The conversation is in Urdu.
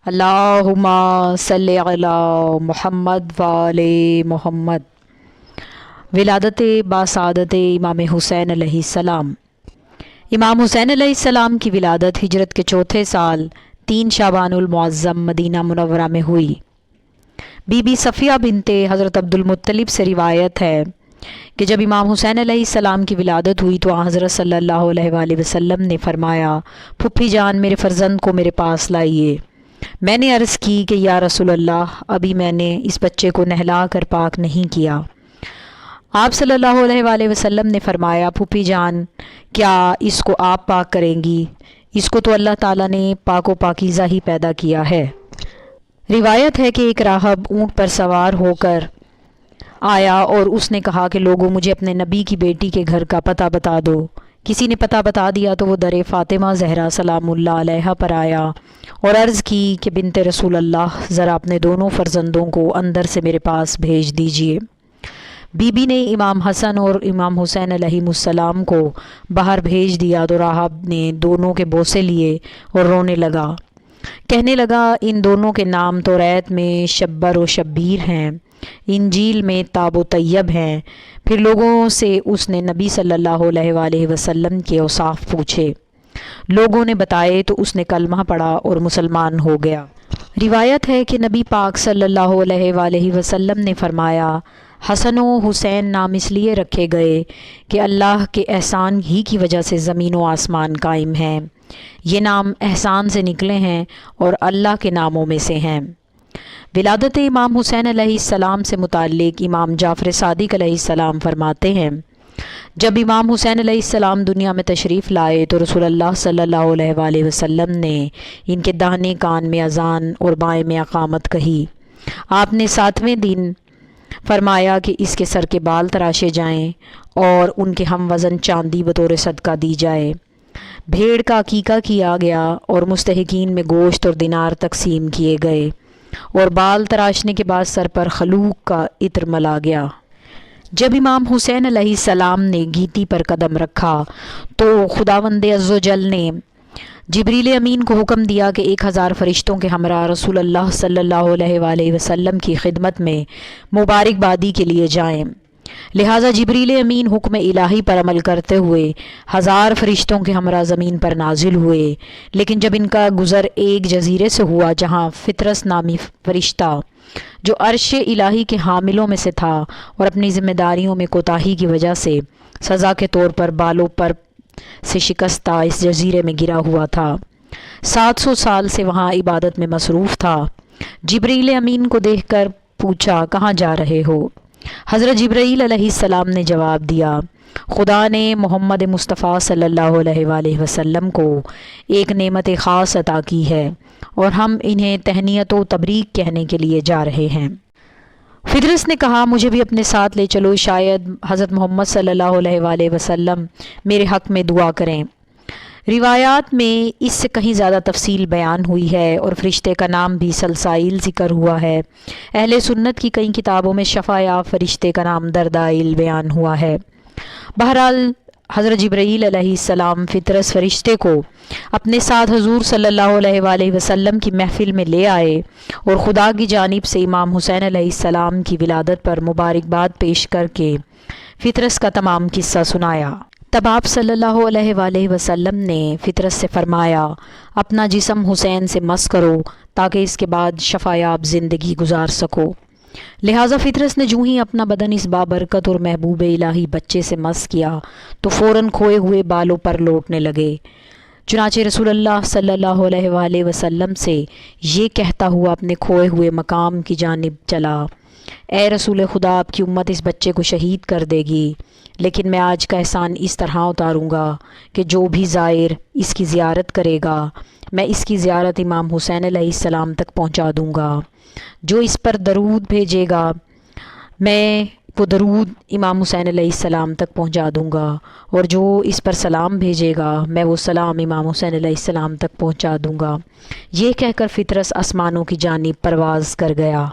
اللہم صلی علی محمد وآل محمد۔ ولادت باسعادت امام حسین علیہ السلام۔ امام حسین علیہ السلام کی ولادت ہجرت کے چوتھے سال 3 شعبان المعظم مدینہ منورہ میں ہوئی۔ بی بی صفیہ بنت حضرت عبدالمطلب سے روایت ہے کہ جب امام حسین علیہ السلام کی ولادت ہوئی تو حضرت صلی اللہ علیہ وآلہ وسلم نے فرمایا، پھپھی جان میرے فرزند کو میرے پاس لائیے۔ میں نے عرض کی کہ یا رسول اللہ، ابھی میں نے اس بچے کو نہلا کر پاک نہیں کیا۔ آپ صلی اللہ علیہ وآلہ وسلم نے فرمایا، پھپھی جان کیا اس کو آپ پاک کریں گی؟ اس کو تو اللہ تعالیٰ نے پاک و پاکیزہ ہی پیدا کیا ہے۔ روایت ہے کہ ایک راہب اونٹ پر سوار ہو کر آیا اور اس نے کہا کہ لوگوں مجھے اپنے نبی کی بیٹی کے گھر کا پتہ بتا دو۔ کسی نے پتہ بتا دیا تو وہ در فاطمہ زہرا سلام اللہ علیہا پر آیا اور عرض کی کہ بنت رسول اللہ، ذرا اپنے دونوں فرزندوں کو اندر سے میرے پاس بھیج دیجیے۔ بی بی نے امام حسن اور امام حسین علیہ السلام کو باہر بھیج دیا تو راہب نے دونوں کے بوسے لیے اور رونے لگا۔ کہنے لگا، ان دونوں کے نام توریت میں شبر و شبیر ہیں، انجیل میں تاب و طیب ہیں۔ پھر لوگوں سے اس نے نبی صلی اللہ علیہ وآلہ وسلم کے اوصاف پوچھے۔ لوگوں نے بتائے تو اس نے کلمہ پڑھا اور مسلمان ہو گیا۔ روایت ہے کہ نبی پاک صلی اللہ علیہ وآلہ وسلم نے فرمایا، حسن و حسین نام اس لیے رکھے گئے کہ اللہ کے احسان ہی کی وجہ سے زمین و آسمان قائم ہیں۔ یہ نام احسان سے نکلے ہیں اور اللہ کے ناموں میں سے ہیں۔ ولادت امام حسین علیہ السلام سے متعلق امام جعفر صادق علیہ السلام فرماتے ہیں، جب امام حسین علیہ السلام دنیا میں تشریف لائے تو رسول اللہ صلی اللہ علیہ وآلہ وسلم نے ان کے داہنے کان میں اذان اور بائیں میں اقامت کہی۔ آپ نے 7ویں دن فرمایا کہ اس کے سر کے بال تراشے جائیں اور ان کے ہم وزن چاندی بطور صدقہ دی جائے۔ بھیڑ کا عقیقہ کیا گیا اور مستحقین میں گوشت اور دینار تقسیم کیے گئے اور بال تراشنے کے بعد سر پر خلوق کا عطر ملا گیا۔ جب امام حسین علیہ السلام نے گیتی پر قدم رکھا تو خداوند عزوجل نے جبریل امین کو حکم دیا کہ 1000 فرشتوں کے ہمراہ رسول اللہ صلی اللہ علیہ وآلہ وسلم کی خدمت میں مبارکبادی کے لیے جائیں۔ لہٰذا جبریل امین حکم الہی پر عمل کرتے ہوئے 1000 فرشتوں کے ہمراہ زمین پر نازل ہوئے، لیکن جب ان کا گزر ایک جزیرے سے ہوا جہاں فطرس نامی فرشتہ جو عرش الہی کے حاملوں میں سے تھا اور اپنی ذمہ داریوں میں کوتاہی کی وجہ سے سزا کے طور پر بالوں پر سے شکستہ اس جزیرے میں گرا ہوا تھا، 700 سال سے وہاں عبادت میں مصروف تھا، جبریل امین کو دیکھ کر پوچھا، کہاں جا رہے ہو؟ حضرت جبرائیل علیہ السلام نے جواب دیا، خدا نے محمد مصطفیٰ صلی اللہ علیہ وآلہ وسلم کو ایک نعمت خاص عطا کی ہے اور ہم انہیں تہنیت و تبریک کہنے کے لیے جا رہے ہیں۔ فطرس نے کہا، مجھے بھی اپنے ساتھ لے چلو، شاید حضرت محمد صلی اللہ علیہ وآلہ وسلم میرے حق میں دعا کریں۔ روایات میں اس سے کہیں زیادہ تفصیل بیان ہوئی ہے اور فرشتے کا نام بھی سلسائل ذکر ہوا ہے۔ اہل سنت کی کئی کتابوں میں شفا یاب فرشتے کا نام دردائل بیان ہوا ہے۔ بہرحال حضرت جبرائیل علیہ السلام فطرس فرشتے کو اپنے ساتھ حضور صلی اللہ علیہ وآلہ وسلم کی محفل میں لے آئے اور خدا کی جانب سے امام حسین علیہ السلام کی ولادت پر مبارکباد پیش کر کے فطرس کا تمام قصہ سنایا۔ تب آپ صلی اللہ علیہ وآلہ وسلم نے فطرس سے فرمایا، اپنا جسم حسین سے مس کرو تاکہ اس کے بعد شفا یاب زندگی گزار سکو۔ لہٰذا فطرس نے جو ہی اپنا بدن اس بابرکت اور محبوب الہی بچے سے مس کیا تو فوراً کھوئے ہوئے بالوں پر لوٹنے لگے۔ چنانچہ رسول اللہ صلی اللہ علیہ وآلہ وسلم سے یہ کہتا ہوا اپنے کھوئے ہوئے مقام کی جانب چلا، اے رسول خدا، آپ کی امت اس بچے کو شہید کر دے گی، لیکن میں آج کا احسان اس طرح اتاروں گا کہ جو بھی زائر اس کی زیارت کرے گا میں اس کی زیارت امام حسین علیہ السلام تک پہنچا دوں گا۔ جو اس پر درود بھیجے گا میں وہ درود امام حسین علیہ السلام تک پہنچا دوں گا، اور جو اس پر سلام بھیجے گا میں وہ سلام امام حسین علیہ السلام تک پہنچا دوں گا۔ یہ کہہ کر فطرس آسمانوں کی جانب پرواز کر گیا۔